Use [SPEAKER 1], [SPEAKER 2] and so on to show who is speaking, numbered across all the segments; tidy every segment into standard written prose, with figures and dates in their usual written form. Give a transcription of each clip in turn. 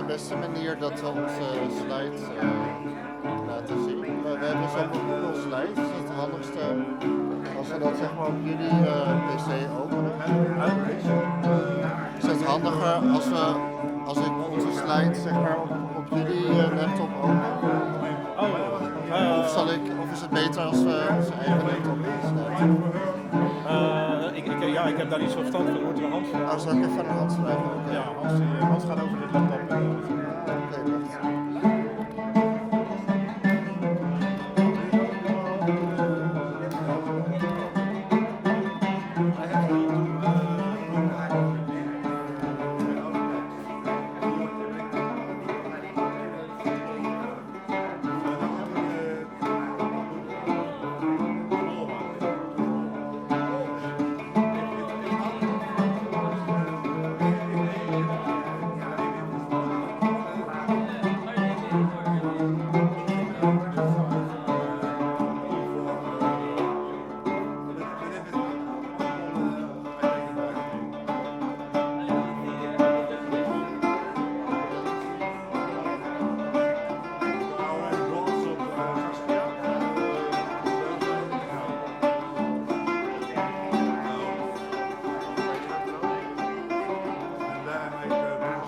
[SPEAKER 1] de beste manier dat we onze slide laten zien. We hebben zo'n Google Slide, dat is het handigste. Als we dat zeg maar op jullie pc openen. Is het handiger als ik onze slide zeg maar op jullie laptop open? Of is het beter als we onze eigen laptop insluiten?
[SPEAKER 2] Ik heb daar niet zo verstand van. Moeten we Hans vragen?
[SPEAKER 1] Zal ik even naar Hans vragen? Okay.
[SPEAKER 2] Ja, Hans gaat over de laptop.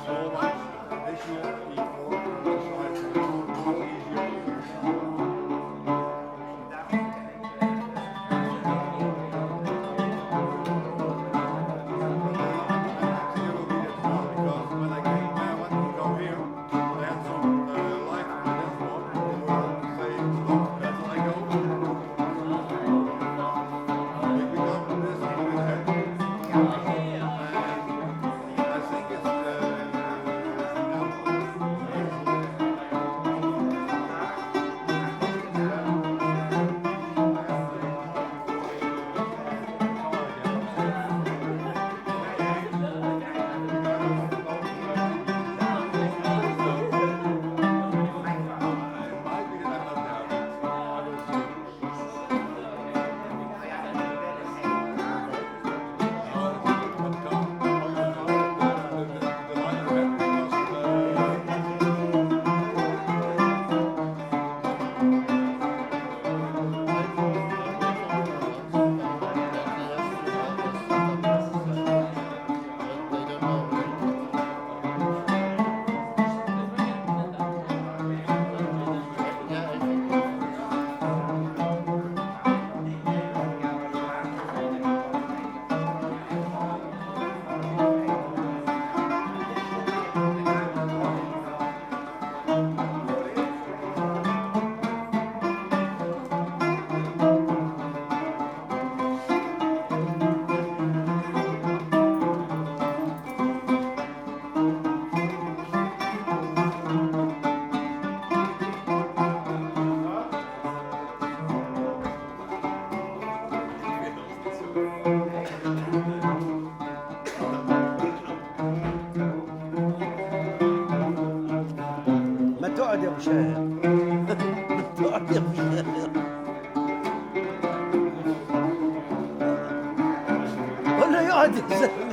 [SPEAKER 1] Oké, wacht.
[SPEAKER 3] تقعد يا مشاهد تقعد يا مشاهد ولا يقعد يا زلمه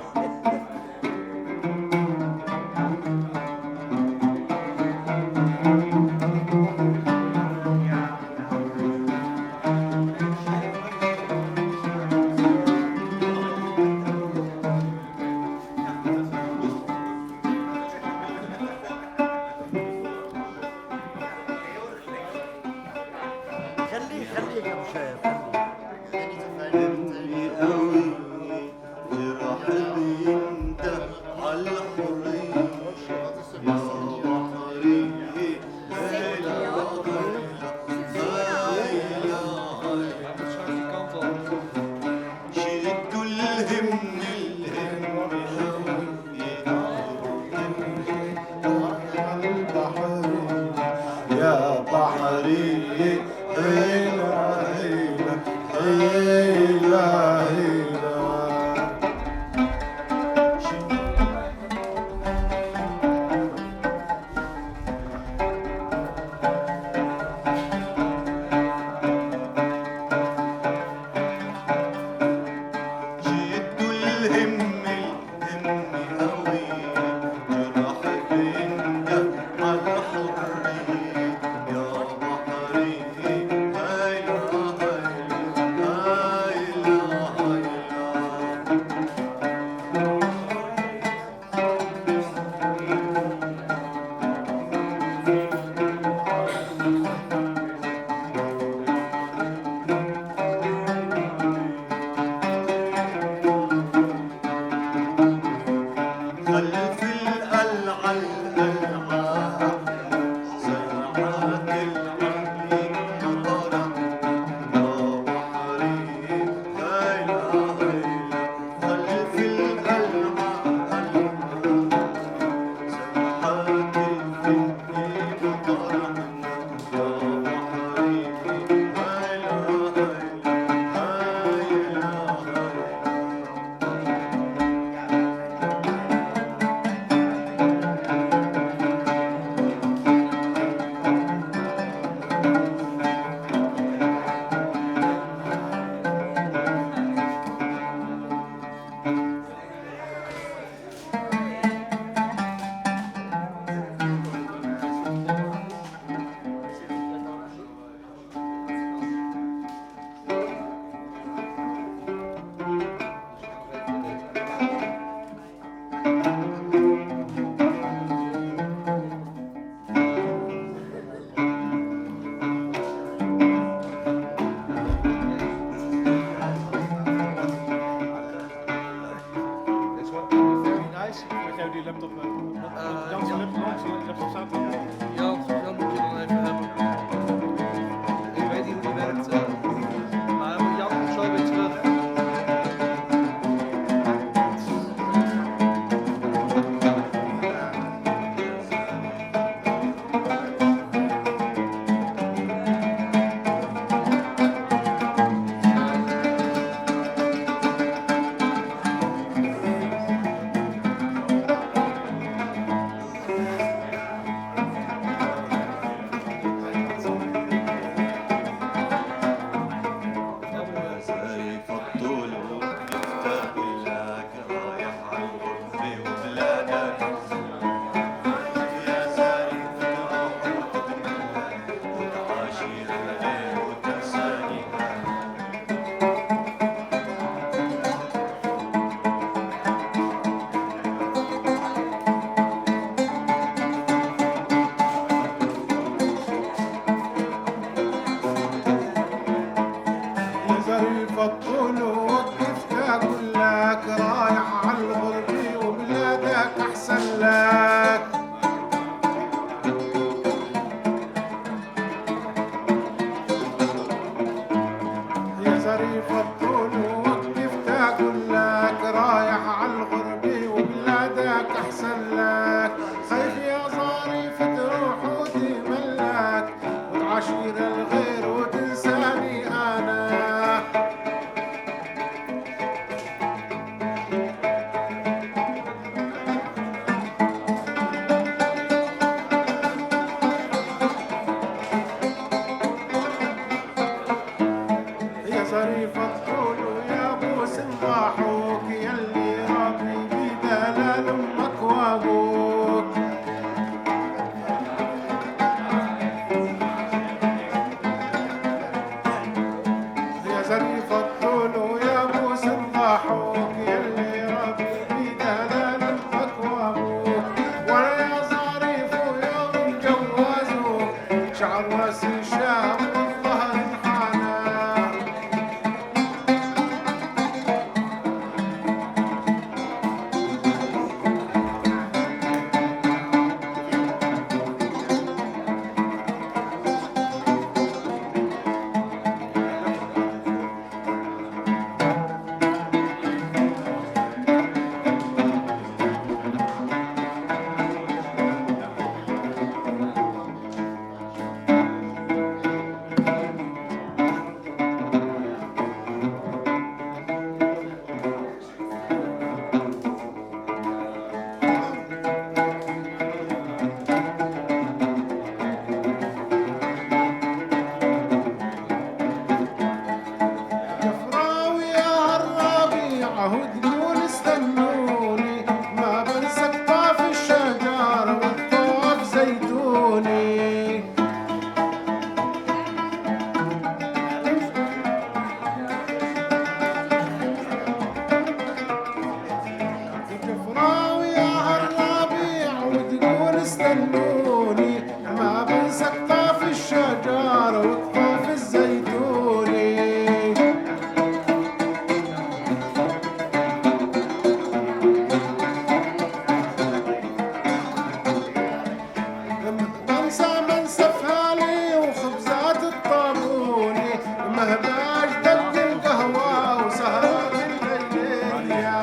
[SPEAKER 3] خليك يا مشاهد
[SPEAKER 4] يا بحري هيلا هيلا هيلا هيلا جيت الهم قوي جراح بنجح أحسن لك خايف يا ظريف تروح وتملك وتعاشر الغير وتنساني أنا يا ظريف الطول ويا ابو سماحوك يلي ربي بدلال امك وابوك يا ظريف الطول ويا ابو سماحوك يلي ربي بدلال امك وابوك وانا يا ظريف ويوم جوازوك شعر راسي شاب والظهر انحنى جفراوي يا الربيع وتقول استنوني ما بنسى قطاف الشجر والطوف زيتوني جفراوي يا الربيع وتقول استنوني ما بنسى قطاف الشجر والطوف الزيتوني بنسى منسفها لي وخبزات الطابوني مهباش دق القهوة وسهرات الليلية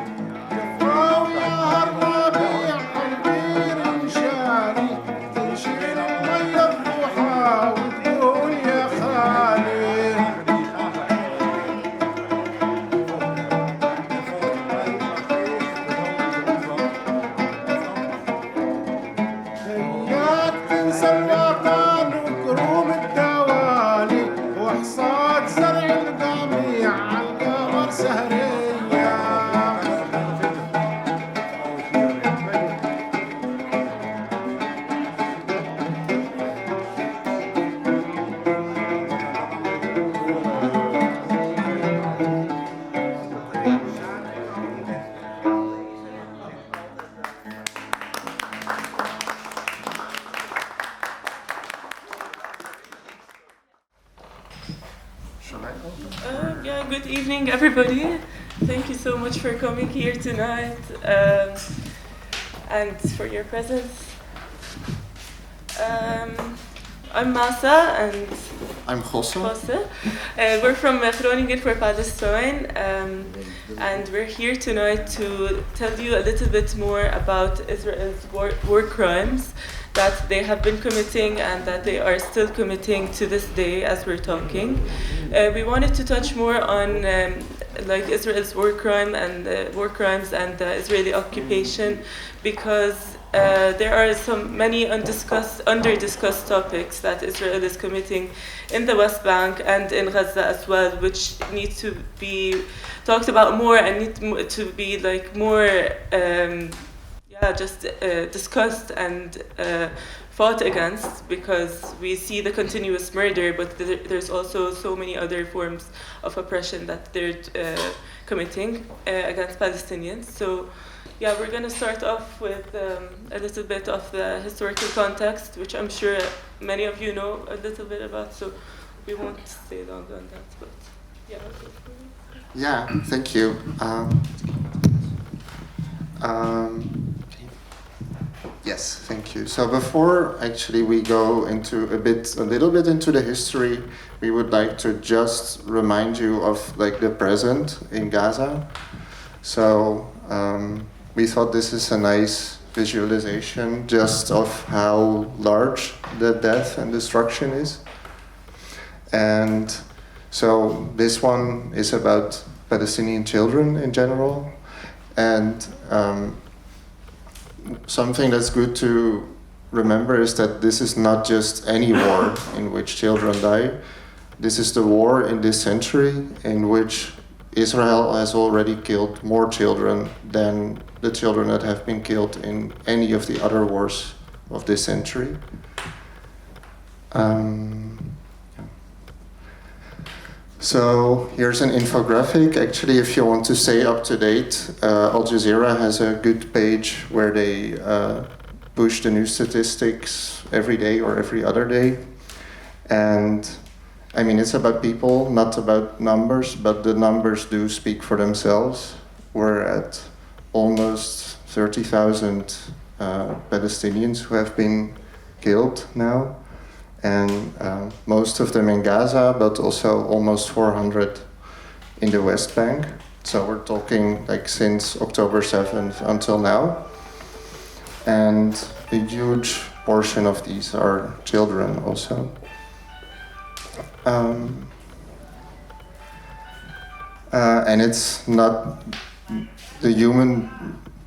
[SPEAKER 4] جفراوي يا الربيع البير انشاري تنشيل المية بروحها وتقول يا خالي هياك تنسى الوطن وكروم الدوالي وحصاد زرع القميع عالقمر سهرية
[SPEAKER 5] Yeah, good evening, everybody. Thank you so much for coming here tonight and for your presence. I'm Masa and
[SPEAKER 1] I'm Gosse.
[SPEAKER 5] Jose. We're from Groningen for Palestine, and we're here tonight to tell you a little bit more about Israel's war crimes that they have been committing and that they are still committing to this day as we're talking. We wanted to touch more on like Israel's war crimes and the Israeli occupation because there are many under-discussed topics that Israel is committing in the West Bank and in Gaza as well, which need to be talked about more and need to be like more discussed and fought against, because we see the continuous murder, but there's also so many other forms of oppression that they're committing against Palestinians. So yeah, we're going to start off with a little bit of the historical context, which I'm sure many of you know a little bit about, so we won't stay long on that. But yeah.
[SPEAKER 1] Yeah, thank you. Yes, thank you. So before actually we go into a little bit into the history, we would like to just remind you of like the present in Gaza. So we thought this is a nice visualization just of how large the death and destruction is. And so this one is about Palestinian children in general. And something that's good to remember is that this is not just any war in which children die. This is the war in this century in which Israel has already killed more children than the children that have been killed in any of the other wars of this century. So here's an infographic. Actually, if you want to stay up to date, Al Jazeera has a good page where they push the new statistics every day or every other day. And I mean, it's about people, not about numbers, but the numbers do speak for themselves. We're at almost 30,000 Palestinians who have been killed now. And most of them in Gaza, but also almost 400 in the West Bank. So we're talking like since October 7th until now. And a huge portion of these are children also. And it's not, the human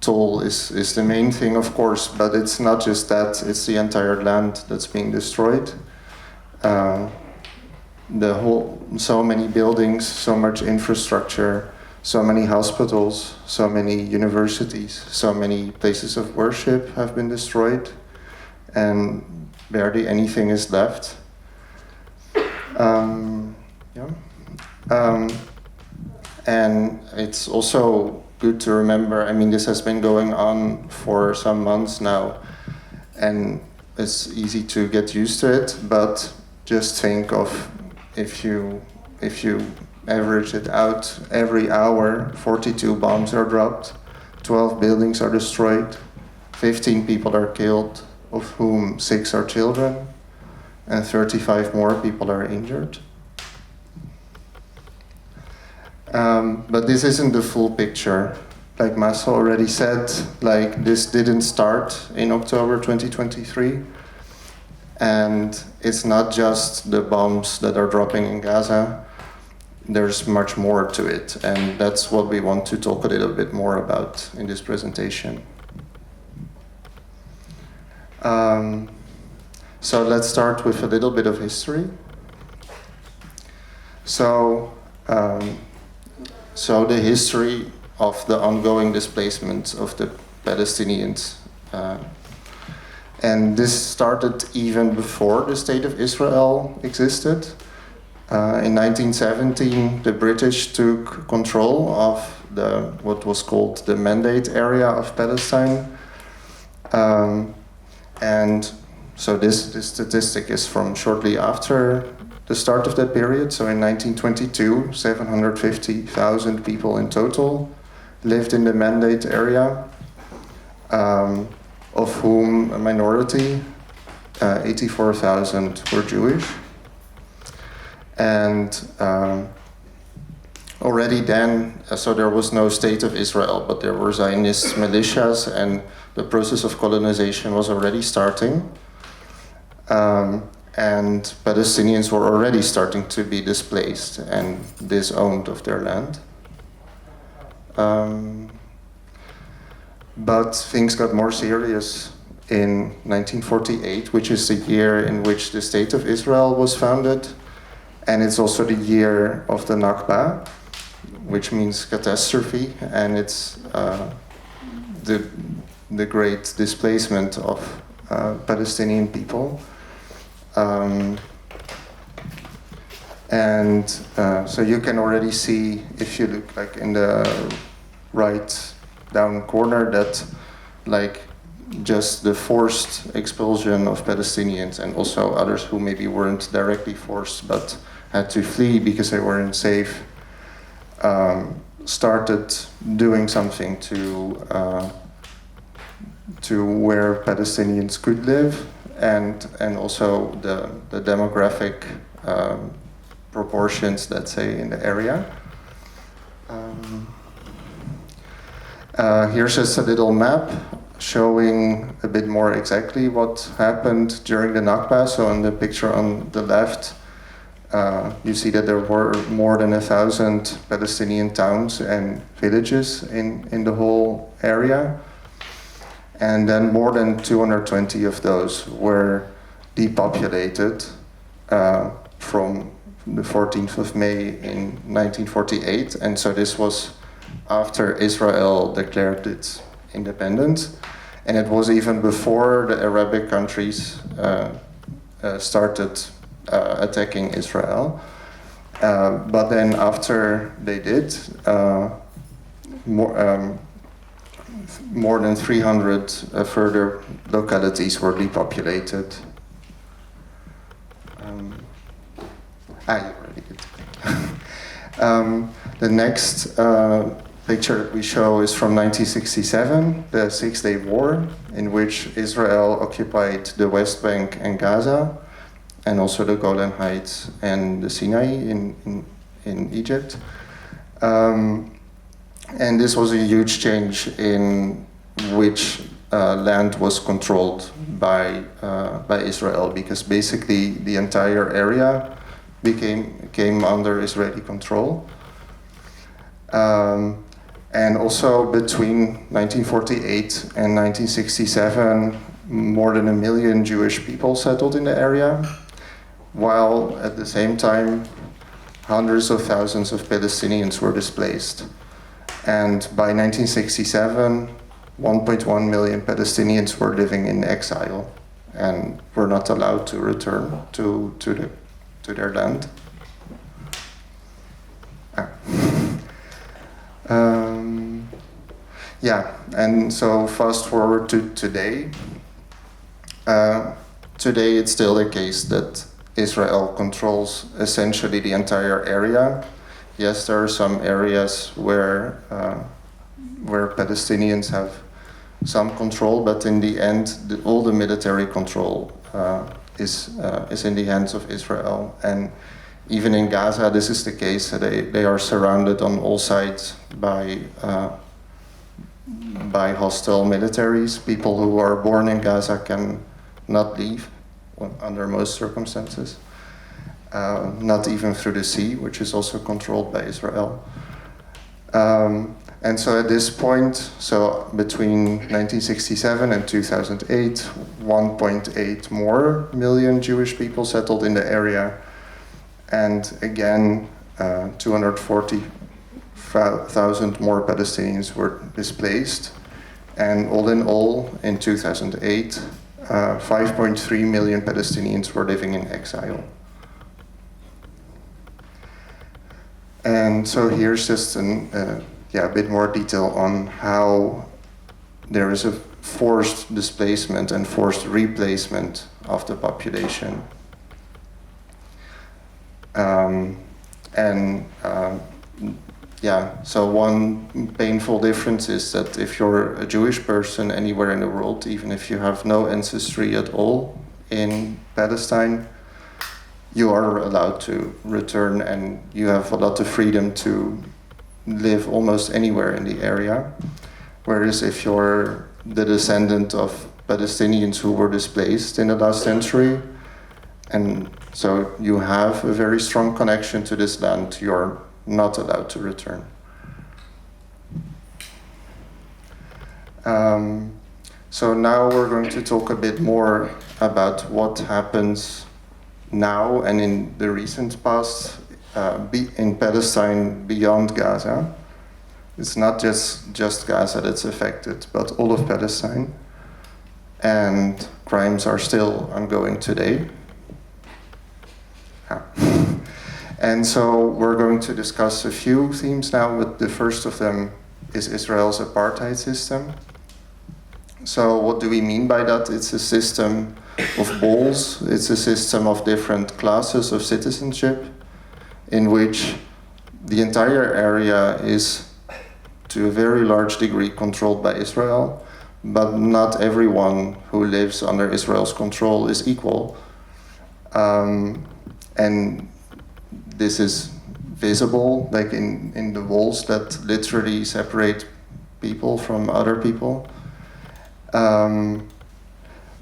[SPEAKER 1] toll is the main thing, of course, but it's not just that, it's the entire land that's being destroyed. So many buildings, so much infrastructure, so many hospitals, so many universities, so many places of worship have been destroyed, and barely anything is left. And it's also good to remember, I mean, this has been going on for some months now, and it's easy to get used to it, but just think of if you average it out, every hour 42 bombs are dropped, 12 buildings are destroyed, 15 people are killed, of whom 6 are children, and 35 more people are injured. But this isn't the full picture. Like Massa already said, like this didn't start in October 2023. And it's not just the bombs that are dropping in Gaza. There's much more to it. And that's what we want to talk a little bit more about in this presentation. So let's start with a little bit of history. So the history of the ongoing displacement of the Palestinians. And this started even before the State of Israel existed. In 1917, the British took control of what was called the Mandate area of Palestine. And so this statistic is from shortly after the start of that period. So in 1922, 750,000 people in total lived in the Mandate area, of whom a minority, 84,000 were Jewish. And already then, so there was no State of Israel, but there were Zionist militias, and the process of colonization was already starting. And Palestinians were already starting to be displaced and disowned of their land. But things got more serious in 1948, which is the year in which the State of Israel was founded. And it's also the year of the Nakba, which means catastrophe, and it's the great displacement of Palestinian people. So you can already see, if you look like in the right down corner, that like just the forced expulsion of Palestinians and also others who maybe weren't directly forced but had to flee because they weren't safe, started doing something to where Palestinians could live, and also the demographic proportions, let's say, in the area. Here's just a little map showing a bit more exactly what happened during the Nakba. So in the picture on the left, you see that there were more than 1,000 Palestinian towns and villages in the whole area. And then more than 220 of those were depopulated from the 14th of May in 1948. And so this was after Israel declared its independence. And it was even before the Arabic countries started attacking Israel. But then after they did, more than 300 further localities were depopulated. You already did. The next picture that we show is from 1967, the Six-Day War, in which Israel occupied the West Bank and Gaza, and also the Golan Heights and the Sinai in Egypt. And this was a huge change in which land was controlled by Israel, because basically the entire area came under Israeli control. And also between 1948 and 1967, more than 1 million Jewish people settled in the area, while at the same time, hundreds of thousands of Palestinians were displaced. And by 1967, 1.1 million Palestinians were living in exile and were not allowed to return to their land. And so fast forward to today. Today it's still the case that Israel controls essentially the entire area. Yes, there are some areas where Palestinians have some control, but in the end, all the military control is in the hands of Israel. And even in Gaza, this is the case. They are surrounded on all sides by hostile militaries. People who are born in Gaza can not leave under most circumstances. Not even through the sea, which is also controlled by Israel. And so at this point, so between 1967 and 2008, 1.8 more million Jewish people settled in the area. And again, 240,000 more Palestinians were displaced. And all in all, in 2008, 5.3 million Palestinians were living in exile. And so here's just a bit more detail on how there is a forced displacement and forced replacement of the population. So one painful difference is that if you're a Jewish person anywhere in the world, even if you have no ancestry at all in Palestine, you are allowed to return, and you have a lot of freedom to live almost anywhere in the area. Whereas if you're the descendant of Palestinians who were displaced in the last century, and so you have a very strong connection to this land, you're not allowed to return. So now we're going to talk a bit more about what happens now and in the recent past in Palestine beyond Gaza. It's not just Gaza that's affected, but all of Palestine. And crimes are still ongoing today. And so we're going to discuss a few themes now, but the first of them is Israel's apartheid system. So what do we mean by that? It's a system of balls. It's a system of different classes of citizenship in which the entire area is to a very large degree controlled by Israel, but not everyone who lives under Israel's control is equal. And this is visible, like in the walls that literally separate people from other people.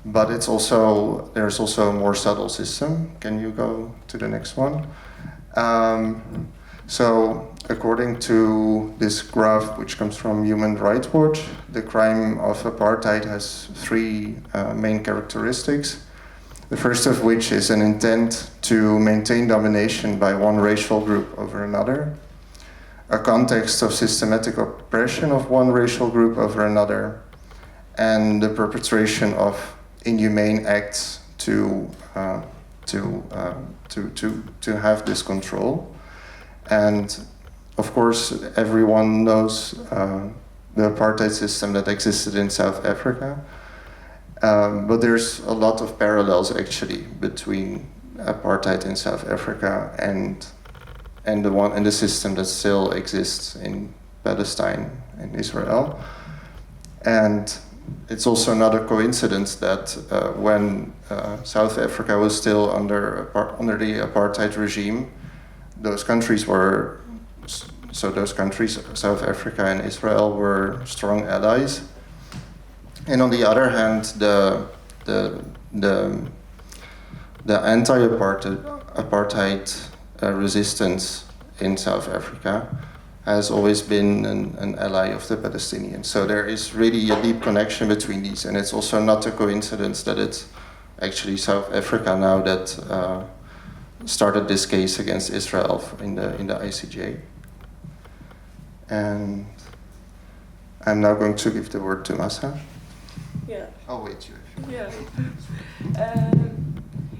[SPEAKER 1] But there's also a more subtle system. Can you go to the next one? So according to this graph, which comes from Human Rights Watch, the crime of apartheid has three main characteristics. The first of which is an intent to maintain domination by one racial group over another, a context of systematic oppression of one racial group over another, and the perpetration of inhumane acts to have this control. And of course, everyone knows the apartheid system that existed in South Africa. But there's a lot of parallels actually between apartheid in South Africa and the system that still exists in Palestine and Israel. And it's also not a coincidence that when South Africa was still under the apartheid regime, those countries, South Africa and Israel, were strong allies. And on the other hand, the anti-apartheid resistance in South Africa has always been an ally of the Palestinians. So there is really a deep connection between these, and it's also not a coincidence that it's actually South Africa now that started this case against Israel in the ICJ. And I'm now going to give the word to Massa.
[SPEAKER 5] Yeah.
[SPEAKER 1] Oh wait, you.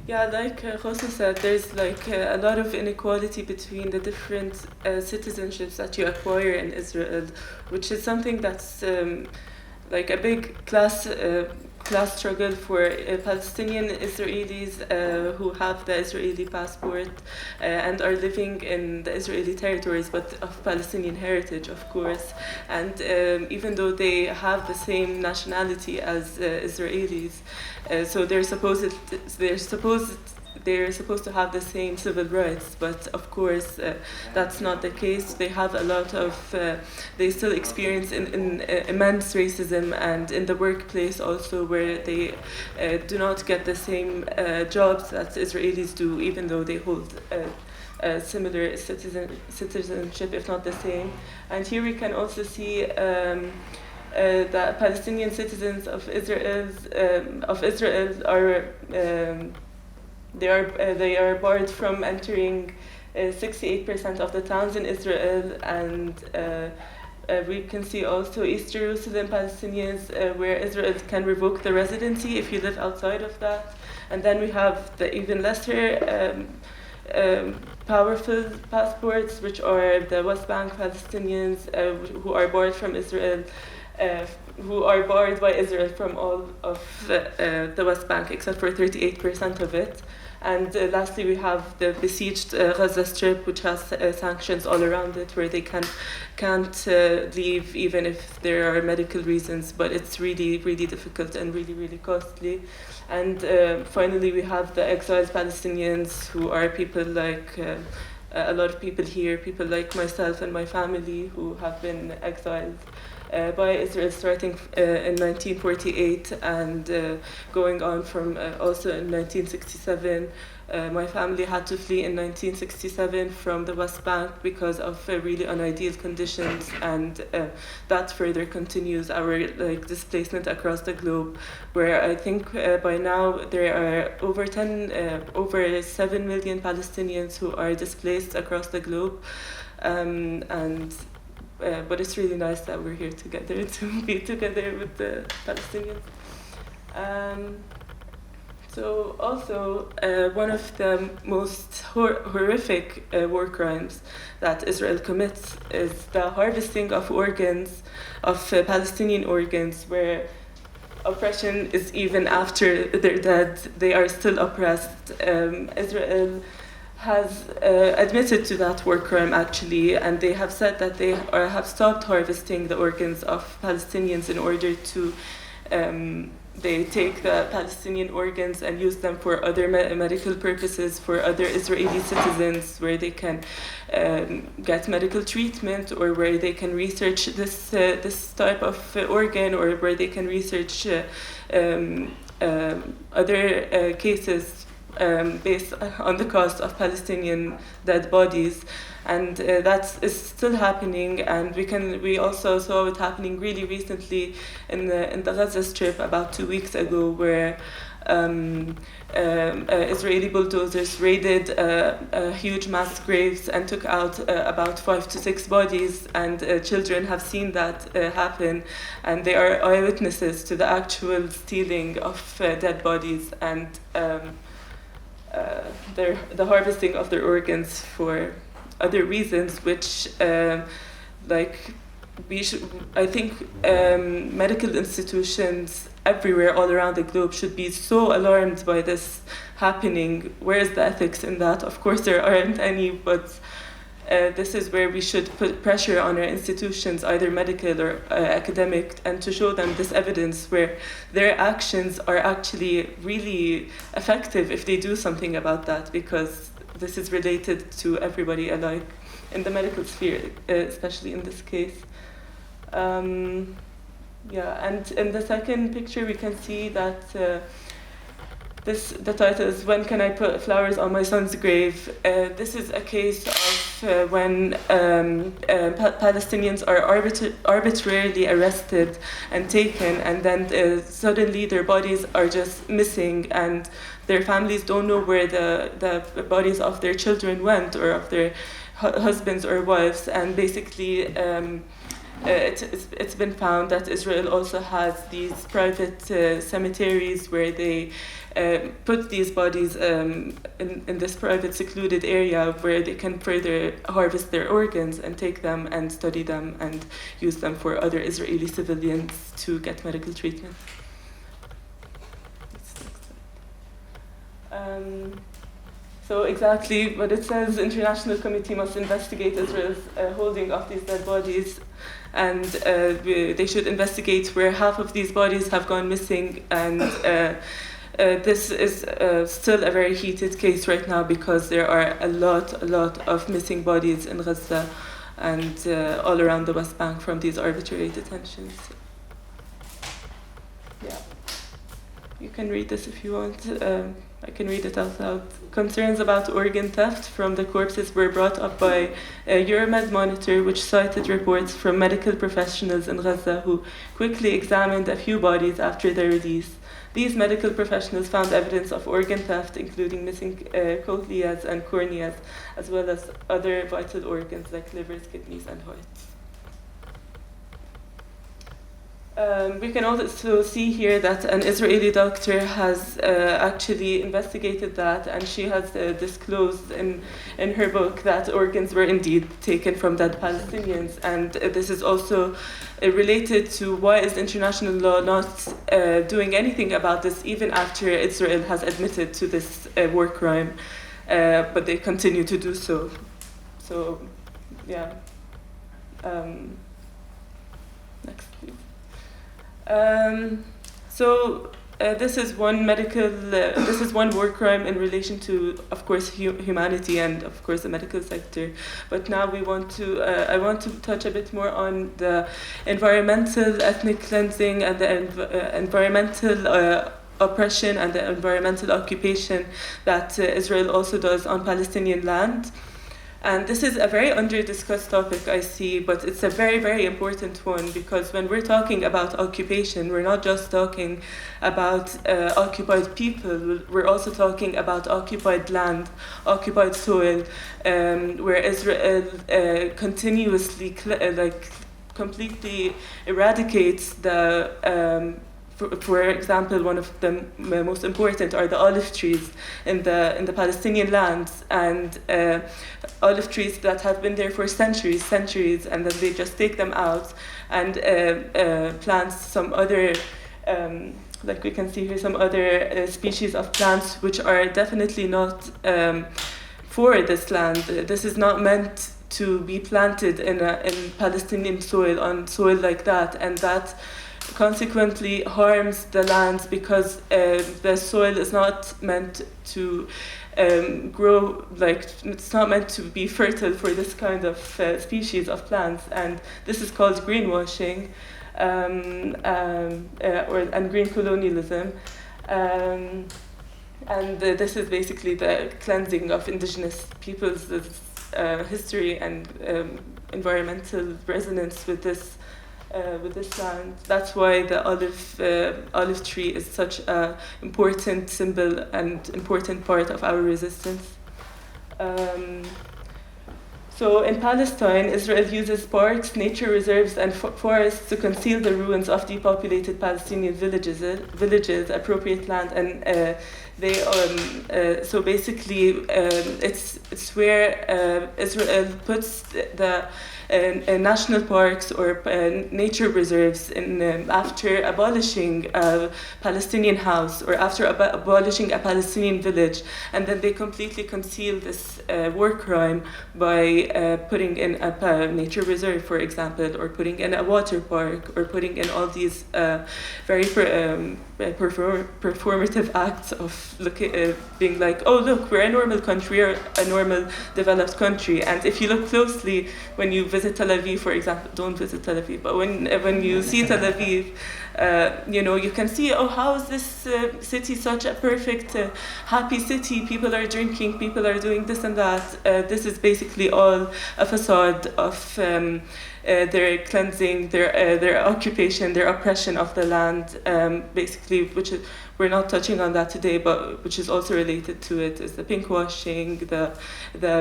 [SPEAKER 5] Yeah, like Jose said, there's like a lot of inequality between the different citizenships that you acquire in Israel, which is something that's like a big class struggle for Palestinian Israelis who have the Israeli passport and are living in the Israeli territories, but of Palestinian heritage, of course. And even though they have the same nationality as Israelis, so they're supposed to have the same civil rights, but of course that's not the case. They have a lot of, they still experience immense racism, and in the workplace also, where they do not get the same jobs that Israelis do, even though they hold similar citizenship, if not the same. And here we can also see that Palestinian citizens of Israel are they are barred from entering 68% of the towns in Israel, and we can see also East Jerusalem Palestinians where Israel can revoke the residency if you live outside of that. And then we have the even lesser powerful passports, which are the West Bank Palestinians who are barred from Israel, who are barred by Israel from all of the West Bank except for 38% of it. And lastly, we have the besieged Gaza Strip, which has sanctions all around it, where they can't leave even if there are medical reasons, but it's really, really difficult and really, really costly. And finally, we have the exiled Palestinians, who are people like a lot of people here, people like myself and my family, who have been exiled by Israel starting in 1948 and going on from also in 1967. My family had to flee in 1967 from the West Bank because of really unideal conditions, and that further continues our displacement across the globe, where I think by now there are over 7 million Palestinians who are displaced across the globe, but it's really nice that we're here together to be together with the Palestinians. So also, one of the most horrific war crimes that Israel commits is the harvesting of organs, of Palestinian organs, where oppression is even after they're dead. They are still oppressed. Israel has admitted to that war crime actually, and they have said that they have stopped harvesting the organs of Palestinians in order to they take the Palestinian organs and use them for other medical purposes for other Israeli citizens, where they can get medical treatment, or where they can research this type of organ, or where they can research other cases based on the cost of Palestinian dead bodies. And that is still happening, and we also saw it happening really recently in the Gaza Strip about 2 weeks ago, where Israeli bulldozers raided huge mass graves and took out about 5 to 6 bodies, and children have seen that happen, and they are eyewitnesses to the actual stealing of dead bodies and the harvesting of their organs for other reasons, which I think medical institutions everywhere all around the globe should be so alarmed by this happening. Where is the ethics in that? Of course there aren't any, but this is where we should put pressure on our institutions, either medical or academic, and to show them this evidence where their actions are actually really effective if they do something about that, because this is related to everybody alike in the medical sphere, especially in this case. And in the second picture we can see that the title is "When Can I Put Flowers on My Son's Grave?" This is a case of when Palestinians are arbitrarily arrested and taken, and then suddenly their bodies are just missing, and their families don't know where the bodies of their children went, or of their husbands or wives. And basically it's been found that Israel also has these private cemeteries where they put these bodies in this private secluded area where they can further harvest their organs and take them and study them and use them for other Israeli civilians to get medical treatment. So exactly what it says: international committee must investigate Israel's holding of these dead bodies, and they should investigate where half of these bodies have gone missing. And this is still a very heated case right now, because there are a lot of missing bodies in Gaza and all around the West Bank from these arbitrary detentions. Yeah, you can read this if you want. I can read it out loud. Concerns about organ theft from the corpses were brought up by Euromed Monitor, which cited reports from medical professionals in Gaza who quickly examined a few bodies after their release. These medical professionals found evidence of organ theft, including missing cochleas and corneas, as well as other vital organs like livers, kidneys, and hearts. We can also see here that an Israeli doctor has actually investigated that, and she has disclosed in her book that organs were indeed taken from dead Palestinians. And this is also related to why is international law not doing anything about this, even after Israel has admitted to this war crime, but they continue to do so. So, yeah. Next, please. This is one this is one war crime in relation to, of course, humanity and, of course, the medical sector. But now I want to touch a bit more on the environmental ethnic cleansing and the environmental oppression and the environmental occupation that Israel also does on Palestinian land. And this is a very under-discussed topic, I see, but it's a very, very important one, because when we're talking about occupation, we're not just talking about occupied people, we're also talking about occupied land, occupied soil, where Israel continuously, completely eradicates the for example, one of the most important are the olive trees in the Palestinian lands, and olive trees that have been there for centuries, and then they just take them out and plant some other, like we can see here, some other species of plants which are definitely not for this land. This is not meant to be planted in Palestinian soil, on soil like that, and that consequently harms the lands because the soil is not meant to grow, like it's not meant to be fertile for this kind of species of plants, and this is called greenwashing and green colonialism. And this is basically the cleansing of indigenous peoples' history and environmental resonance with this land. That's why the olive tree is such an important symbol and important part of our resistance. So in Palestine, Israel uses parks, nature reserves, and forests to conceal the ruins of depopulated Palestinian villages, appropriate land, and so basically it's where Israel puts the national parks or nature reserves in, after abolishing a Palestinian house or after abolishing a Palestinian village, and then they completely conceal this war crime by putting in a nature reserve, for example, or putting in a water park, or putting in all these very performative acts of being like, oh look, we're a normal country, we're a normal developed country. And if you look closely, when you visit Tel Aviv, for example, don't visit Tel Aviv, but when you see Tel Aviv, you can see, oh, how is this city such a perfect, happy city? People are drinking, people are doing this and that. This is basically all a facade of their cleansing, their occupation, their oppression of the land, basically, which is, we're not touching on that today, but which is also related to it, is the pinkwashing, the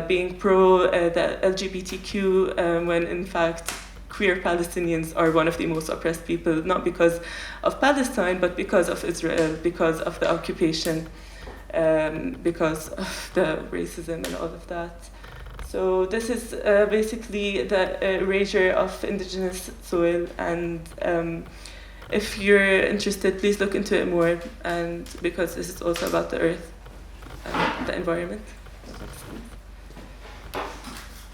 [SPEAKER 5] being pro the LGBTQ, when in fact queer Palestinians are one of the most oppressed people, not because of Palestine, but because of Israel, because of the occupation, because of the racism and all of that. So this is basically the erasure of indigenous soil, and if you're interested, please look into it more, and because this is also about the earth and the environment.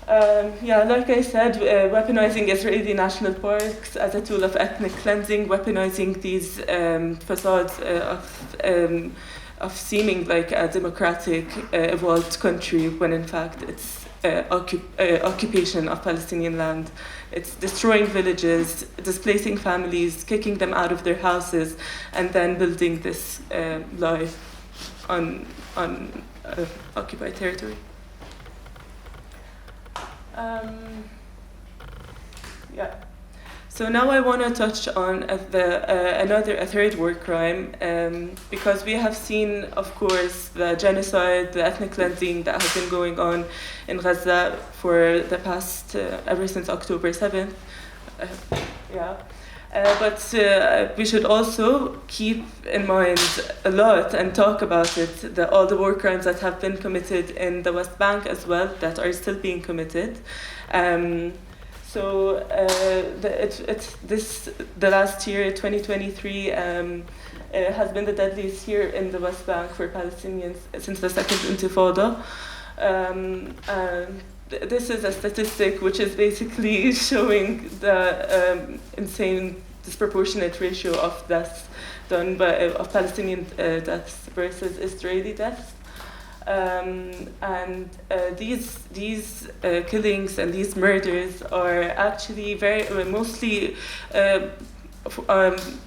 [SPEAKER 5] Like I said, weaponizing Israeli national parks as a tool of ethnic cleansing, weaponizing these facades of seeming like a democratic, evolved country, when in fact it's occupation of Palestinian land. It's destroying villages, displacing families, kicking them out of their houses, and then building this life on occupied territory. So now I want to touch on a third war crime, because we have seen, of course, the genocide, the ethnic cleansing that has been going on in Gaza for the past, ever since October 7th. But we should also keep in mind a lot and talk about it, all the war crimes that have been committed in the West Bank as well, that are still being committed. The last year, 2023, has been the deadliest year in the West Bank for Palestinians since the Second Intifada. This is a statistic which is basically showing the insane disproportionate ratio of deaths done of Palestinian deaths versus Israeli deaths. These killings and these murders are actually mostly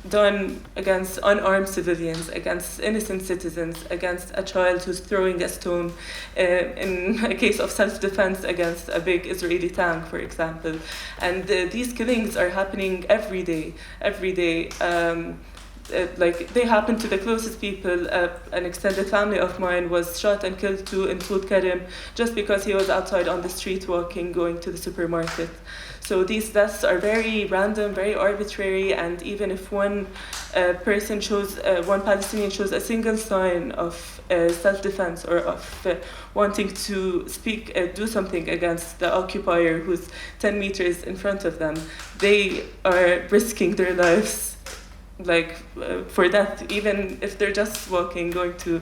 [SPEAKER 5] done against unarmed civilians, against innocent citizens, against a child who's throwing a stone, in a case of self-defense against a big Israeli tank, for example. And these killings are happening every day. Like they happen to the closest people. An extended family of mine was shot and killed too in Tut Karim just because he was outside on the street walking, going to the supermarket. So these deaths are very random, very arbitrary, and even if one Palestinian shows a single sign of self-defense or of wanting to do something against the occupier who's 10 meters in front of them, they are risking their lives for death, even if they're just walking, going to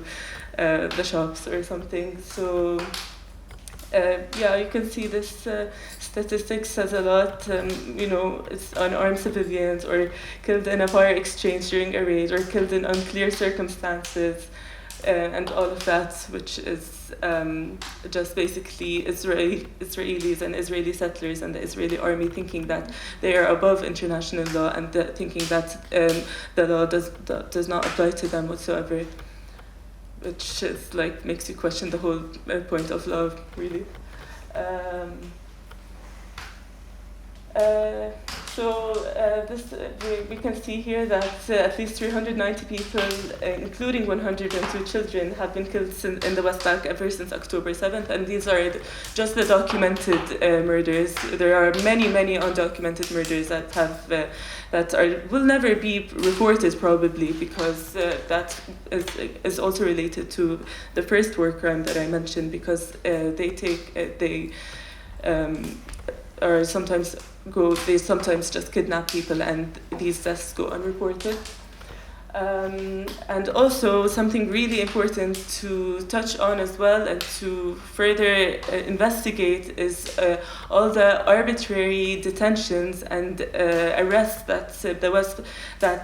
[SPEAKER 5] the shops or something. So yeah, you can see this statistics says a lot. It's unarmed civilians or killed in a fire exchange during a raid or killed in unclear circumstances, and all of that, which is just basically Israelis and Israeli settlers and the Israeli army thinking that they are above international law and thinking that the law does not apply to them whatsoever, which is like makes you question the whole point of law, really. We can see here that at least 390 people, including 102 children, have been killed in the West Bank ever since October 7th, and these are just the documented murders. There are many, many undocumented murders that will never be reported, probably, because that is also related to the first war crime that I mentioned, because they sometimes just kidnap people, and these deaths go unreported. And also something really important to touch on as well and to further investigate is all the arbitrary detentions and arrests that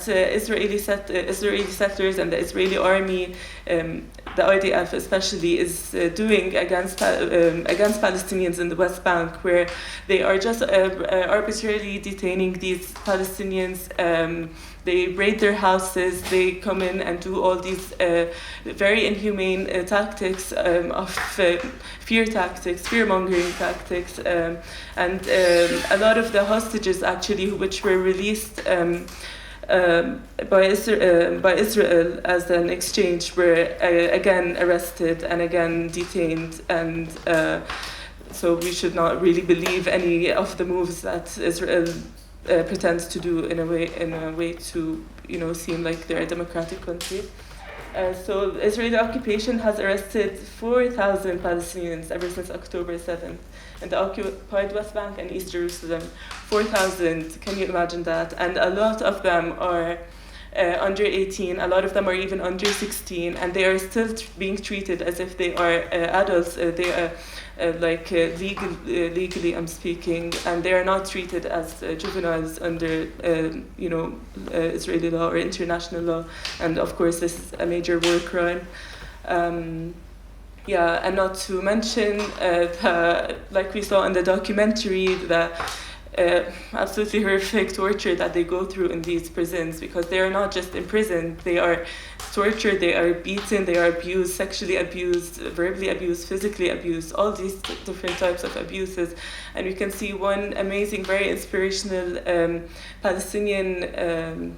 [SPEAKER 5] Israeli settlers and the Israeli army, the IDF especially, is doing against Palestinians in the West Bank, where they are just arbitrarily detaining these Palestinians. They raid their houses, they come in and do all these very inhumane tactics of fear tactics, fear-mongering tactics, and a lot of the hostages, actually, which were released by Israel as an exchange, were again arrested and again detained, and so we should not really believe any of the moves that Israel pretends to do in a way to seem like they're a democratic country. So Israeli occupation has arrested 4,000 Palestinians ever since October 7th in the occupied West Bank and East Jerusalem. 4,000, can you imagine that? And a lot of them are under 18, a lot of them are even under 16, and they are still being treated as if they are adults. They are legally I'm speaking, and they are not treated as juveniles under Israeli law or international law, and of course this is a major war crime. And not to mention like we saw in the documentary, the absolutely horrific torture that they go through in these prisons, because they are not just imprisoned, they are tortured, they are beaten, they are abused, sexually abused, verbally abused, physically abused, all these different types of abuses. And we can see one amazing, very inspirational Palestinian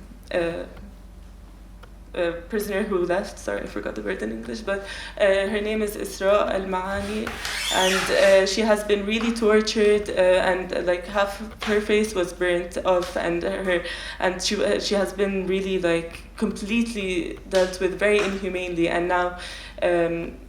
[SPEAKER 5] prisoner who left, sorry, I forgot the word in English, but her name is Isra Al-Maani, and she has been really tortured, and like half her face was burnt off, and she has been really like completely dealt with very inhumanely. And now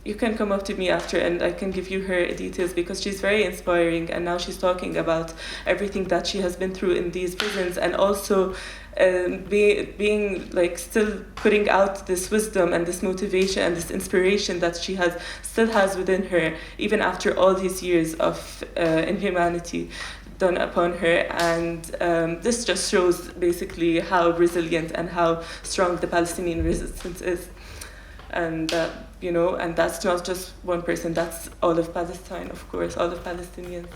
[SPEAKER 5] you can come up to me after and I can give you her details, because she's very inspiring, and now she's talking about everything that she has been through in these prisons, and also being like still putting out this wisdom and this motivation and this inspiration that she still has within her, even after all these years of inhumanity done upon her. And this just shows basically how resilient and how strong the Palestinian resistance is. And and that's not just one person, that's all of Palestine, of course, all of Palestinians.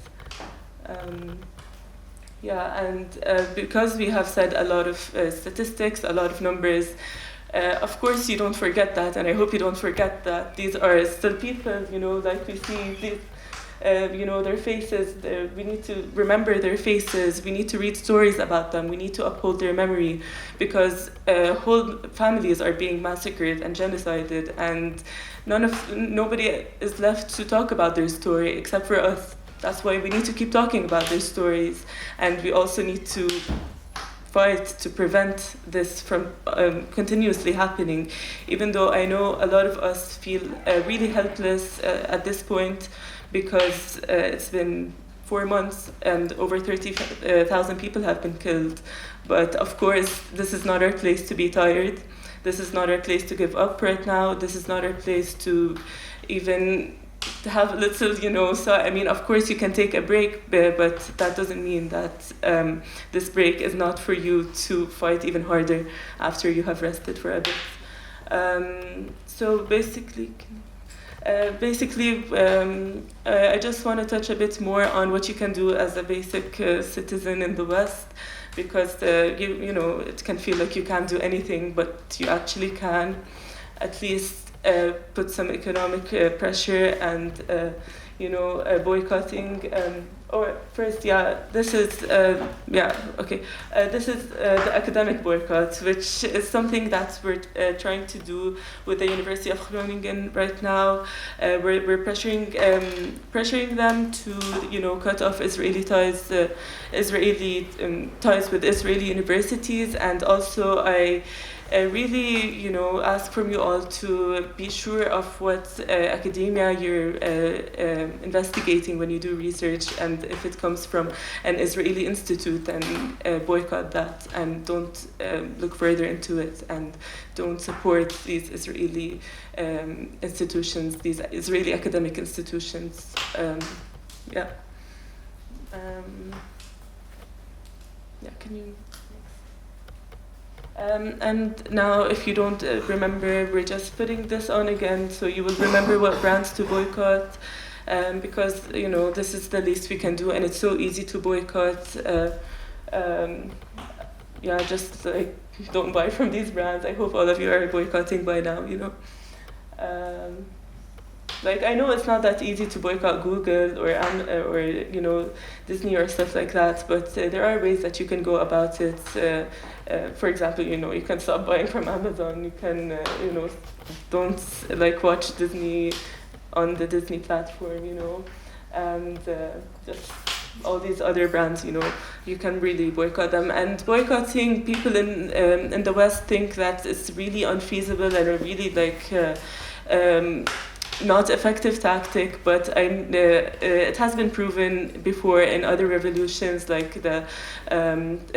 [SPEAKER 5] Because we have said a lot of statistics, a lot of numbers, of course you don't forget that, and I hope you don't forget that these are still people, like we see these, their faces. We need to remember their faces, we need to read stories about them, we need to uphold their memory, because whole families are being massacred and genocided, and nobody is left to talk about their story except for us. That's why we need to keep talking about their stories, and we also need to fight to prevent this from continuously happening, even though I know a lot of us feel really helpless at this point, because it's been 4 months and over 30,000 people have been killed. But of course, this is not our place to be tired. This is not our place to give up right now. This is not our place to even to have a little, so I mean, of course you can take a break, but that doesn't mean that this break is not for you to fight even harder after you have rested for a bit. So basically, I just want to touch a bit more on what you can do as a basic citizen in the West, because it can feel like you can't do anything, but you actually can at least put some economic pressure and boycotting. This is the academic boycott, which is something that we're trying to do with the University of Groningen right now. We're pressuring them to cut off Israeli ties with Israeli universities, and also I really, ask from you all to be sure of what academia you're investigating when you do research, and if it comes from an Israeli institute, then boycott that and don't look further into it, and don't support these Israeli institutions, these Israeli academic institutions. Can you... and now, if you don't remember, we're just putting this on again, so you will remember what brands to boycott, because this is the least we can do, and it's so easy to boycott. Just like, don't buy from these brands. I hope all of you are boycotting by now. I know it's not that easy to boycott Google or Disney or stuff like that, but there are ways that you can go about it. For example, you can stop buying from Amazon. You can, don't watch Disney on the Disney platform, and just all these other brands, you can really boycott them. And boycotting, people in the West think that it's really unfeasible and a really not effective tactic, but it has been proven before in other revolutions, like the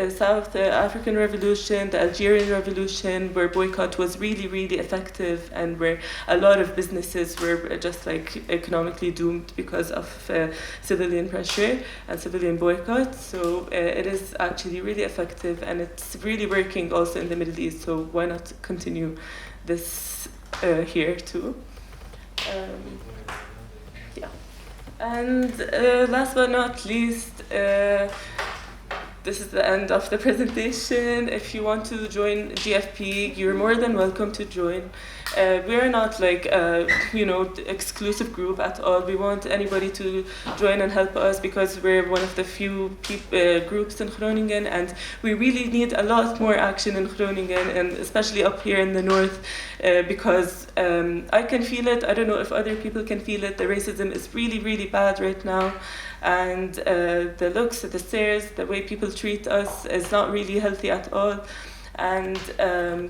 [SPEAKER 5] South African Revolution, the Algerian Revolution, where boycott was really, really effective, and where a lot of businesses were just economically doomed because of civilian pressure and civilian boycott. So it is actually really effective, and it's really working also in the Middle East. So why not continue this here too? And last but not least, this is the end of the presentation. If you want to join GFP, you're more than welcome to join. We're not exclusive group at all. We want anybody to join and help us, because we're one of the few groups in Groningen, and we really need a lot more action in Groningen, and especially up here in the north, because I can feel it. I don't know if other people can feel it. The racism is really, really bad right now, and the looks, the stares, the way people treat us is not really healthy at all. And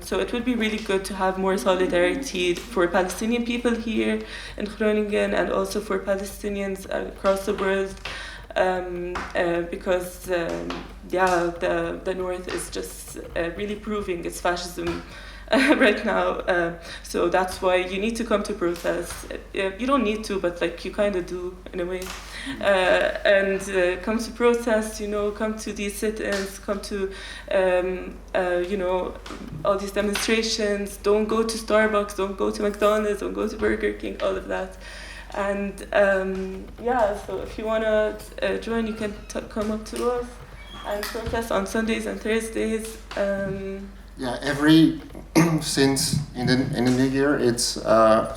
[SPEAKER 5] so it would be really good to have more solidarity for Palestinian people here in Groningen, and also for Palestinians across the world, because the North is just really proving its fascism right now. So that's why you need to come to protest. You don't need to, but you kind of do in a way. And come to protest, come to these sit-ins, come to, all these demonstrations. Don't go to Starbucks, don't go to McDonald's, don't go to Burger King, all of that. And so if you want to join, you can come up to us and protest on Sundays and Thursdays.
[SPEAKER 1] Since in the new year, it's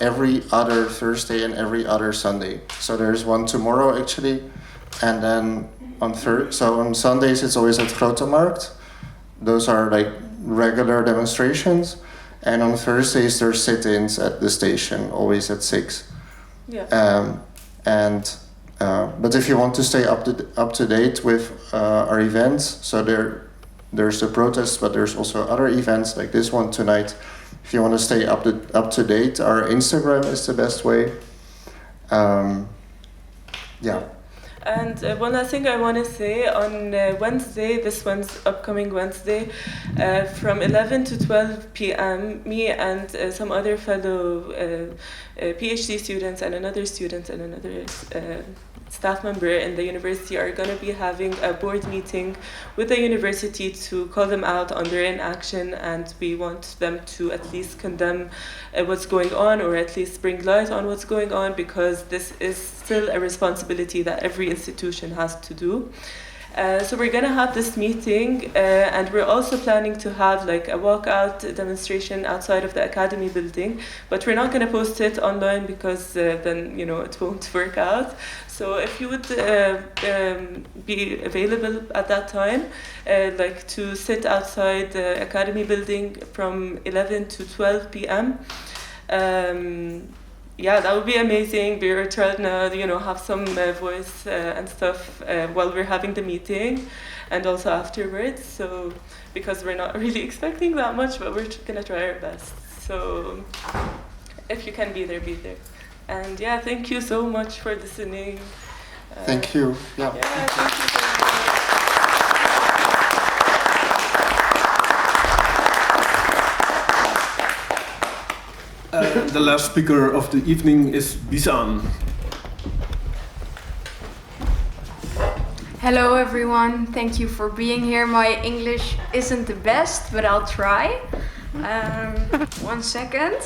[SPEAKER 1] every other Thursday and every other Sunday. So there's one tomorrow actually, and then on Sundays it's always at Grote Markt. Those are regular demonstrations, and on Thursdays there's sit-ins at the station, always at 6.
[SPEAKER 5] Yeah.
[SPEAKER 1] But if you want to stay up to date with our events, so there's the protests, but there's also other events like this one tonight. If you want to stay up to date, our Instagram is the best way.
[SPEAKER 5] And one last thing I want to say, on Wednesday, upcoming Wednesday, from 11 to 12 p.m., me and some other fellow PhD students and another student and another staff member in the university are going to be having a board meeting with the university to call them out on their inaction, and we want them to at least condemn what's going on, or at least bring light on what's going on, because this is still a responsibility that every institution has to do. So we're gonna have this meeting, and we're also planning to have like a walkout demonstration outside of the academy building, but we're not gonna post it online because then it won't work out. So if you would be available at that time, like to sit outside the academy building from 11 to 12 p.m. Yeah, that would be amazing. We're trying to, have some voice and stuff while we're having the meeting, and also afterwards. So, because we're not really expecting that much, but we're gonna try our best. So, if you can be there, be there. And yeah, thank you so much for listening.
[SPEAKER 1] Thank you. Yeah.
[SPEAKER 5] Yeah, thank you so much.
[SPEAKER 3] The last speaker of the evening is Bisan.
[SPEAKER 6] Hello everyone, thank you for being here. My English isn't the best, but I'll try. 1 second.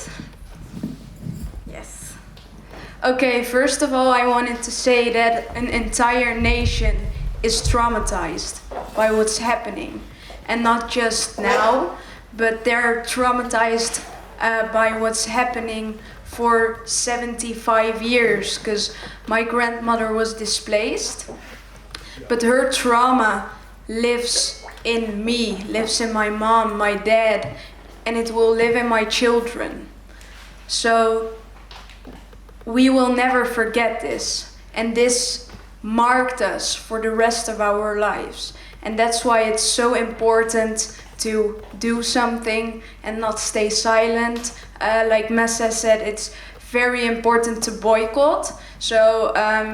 [SPEAKER 6] Yes. Okay, first of all, I wanted to say that an entire nation is traumatized by what's happening. And not just now, but they're traumatized by what's happening for 75 years, because my grandmother was displaced, but her trauma lives in me, lives in my mom, my dad, and it will live in my children. So we will never forget this, and this marked us for the rest of our lives. And that's why it's so important to do something and not stay silent. Like Messa said, it's very important to boycott. So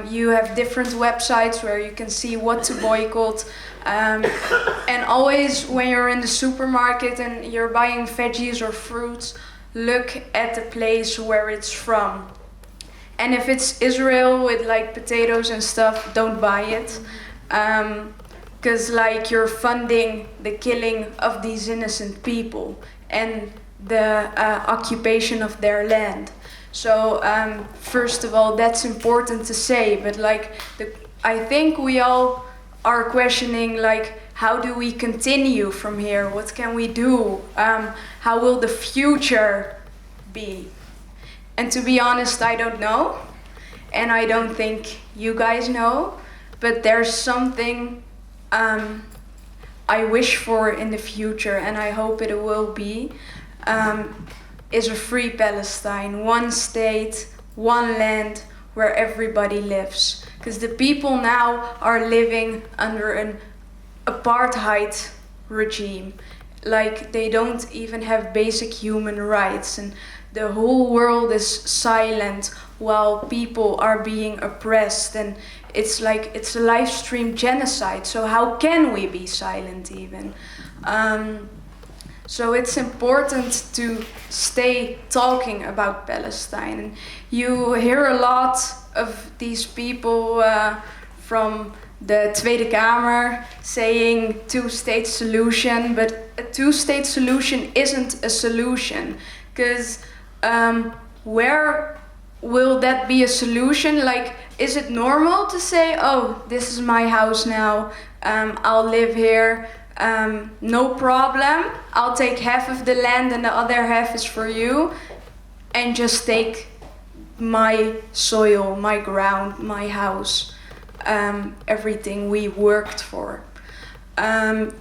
[SPEAKER 6] you have different websites where you can see what to boycott. And always when you're in the supermarket and you're buying veggies or fruits, look at the place where it's from. And if it's Israel with like potatoes and stuff, don't buy it. Because like you're funding the killing of these innocent people and the occupation of their land. So first of all, that's important to say, but like I think we all are questioning like, how do we continue from here? What can we do? How will the future be? And to be honest, I don't know. And I don't think you guys know, but there's something I wish for in the future, and I hope it will be, is a free Palestine, one state, one land where everybody lives. Because the people now are living under an apartheid regime. Like they don't even have basic human rights, and the whole world is silent while people are being oppressed, and it's like it's a live stream genocide. So how can we be silent even? So it's important to stay talking about Palestine. And you hear a lot of these people from the Tweede Kamer saying two-state solution, but a two-state solution isn't a solution, because where will that be a solution? Like, is it normal to say, oh, this is my house now, I'll live here, no problem, I'll take half of the land and the other half is for you, and just take my soil, my ground, my house, everything we worked for.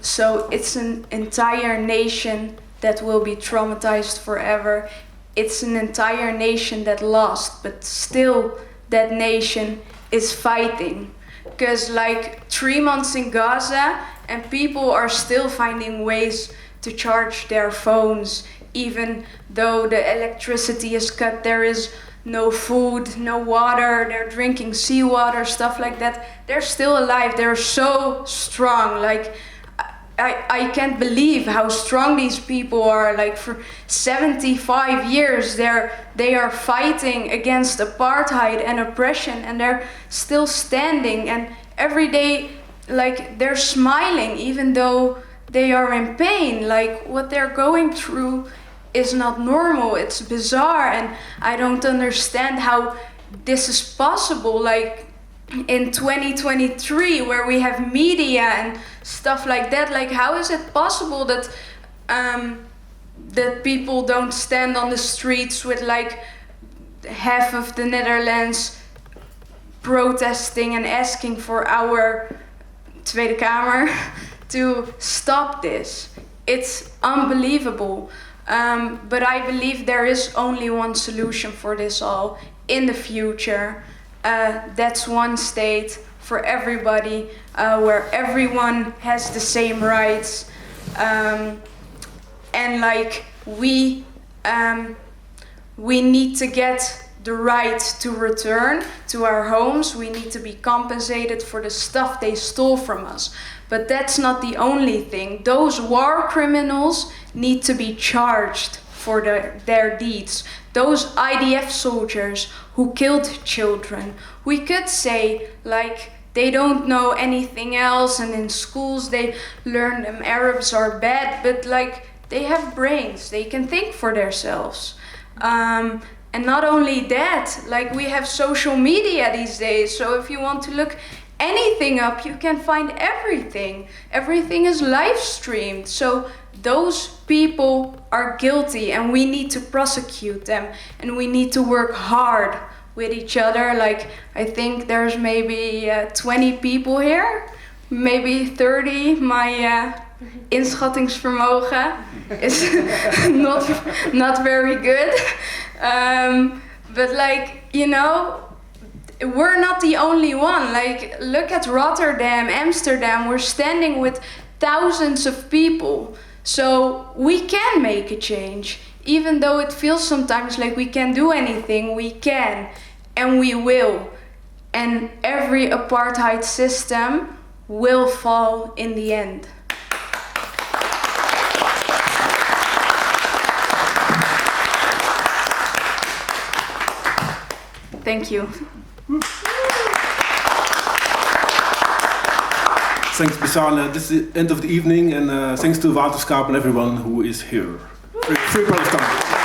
[SPEAKER 6] So it's an entire nation that will be traumatized forever. It's an entire nation that lost, but still that nation is fighting. Because like 3 months in Gaza and people are still finding ways to charge their phones, even though the electricity is cut, there is no food, no water, they're drinking seawater, stuff like that. They're still alive, they're so strong. Like, I can't believe how strong these people are. Like, for 75 years they are fighting against apartheid and oppression, and they're still standing, and every day, like, they're smiling even though they are in pain. Like, what they're going through is not normal, it's bizarre, and I don't understand how this is possible. Like, in 2023, where we have media and stuff like that, like, how is it possible that that people don't stand on the streets with like half of the Netherlands protesting and asking for our Tweede Kamer to stop this? It's unbelievable. But I believe there is only one solution for this all in the future. That's one state for everybody, where everyone has the same rights. And like, we need to get the right to return to our homes. We need to be compensated for the stuff they stole from us. But that's not the only thing. Those war criminals need to be charged for their deeds. Those IDF soldiers who killed children, we could say, like, they don't know anything else, and in schools they learn them Arabs are bad, but like, they have brains, they can think for themselves. And not only that, like, we have social media these days, so if you want to look anything up, you can find everything. Everything is live streamed. So those people are guilty, and we need to prosecute them, and we need to work hard with each other. Like, I think there's maybe 20 people here, maybe 30. My inschattingsvermogen is not very good. But like, you know, we're not the only one. Like, look at Rotterdam, Amsterdam, we're standing with thousands of people. So we can make a change. Even though it feels sometimes like we can't do anything, we can, and we will. And every apartheid system will fall in the end. Thank you.
[SPEAKER 7] Thanks, Bisala. This is the end of the evening, and thanks to Waterskaap and everyone who is here. Free Palestine.